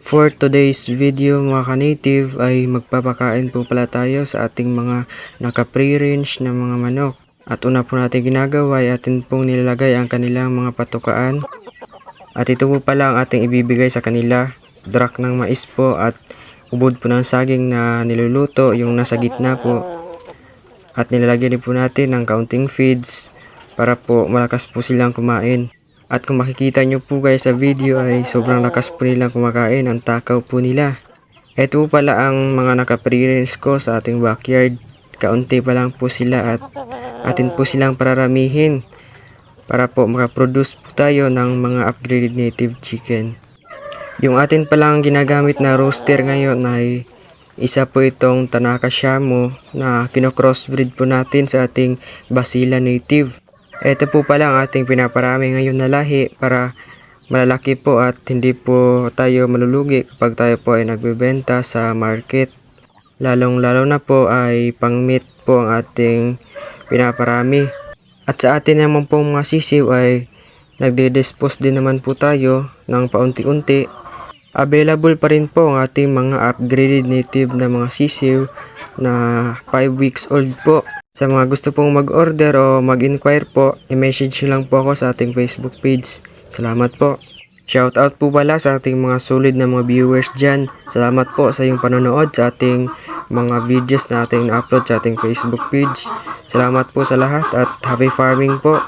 For today's video mga ka-native ay magpapakain po pala tayo sa ating mga naka-pre-range na mga manok. At una po natin ginagawa ay atin pong nilalagay ang kanilang mga patukaan. At ito po pala ang ating ibibigay sa kanila. Drak ng mais po at ubod po ng saging na niluluto yung nasa gitna po. At nilalagyan din po natin ng kaunting feeds para po malakas po silang kumain. At kung makikita nyo po guys sa video ay sobrang lakas po nilang kumakain, ang takaw po nila. Ito pala ang mga naka-pre-range ko sa ating backyard. Kaunti pa lang po sila at atin po silang pararamihin para po makaproduce po tayo ng mga upgraded native chicken. Yung atin palang ginagamit na roaster ngayon ay isa po itong Tanaka Shamu na kino-crossbreed po natin sa ating Basila native. Ito po pala ang ating pinaparami ngayon na lahi para malalaki po at hindi po tayo malulugi kapag tayo po ay nagbebenta sa market. Lalong lalo na po ay pang meat po ang ating pinaparami. At sa atin naman pong mga sisiw ay nagde-dispose din naman po tayo ng paunti-unti. Available pa rin po ang ating mga upgraded native na mga sisiw na 5 weeks old po. Sa mga gusto pong mag-order o mag-inquire po, i-message nyo lang po ako sa ating Facebook page. Salamat po. Shoutout po pala sa ating mga solid na mga viewers dyan. Salamat po sa iyong panonood sa ating mga videos na ating na-upload sa ating Facebook page. Salamat po sa lahat at happy farming po.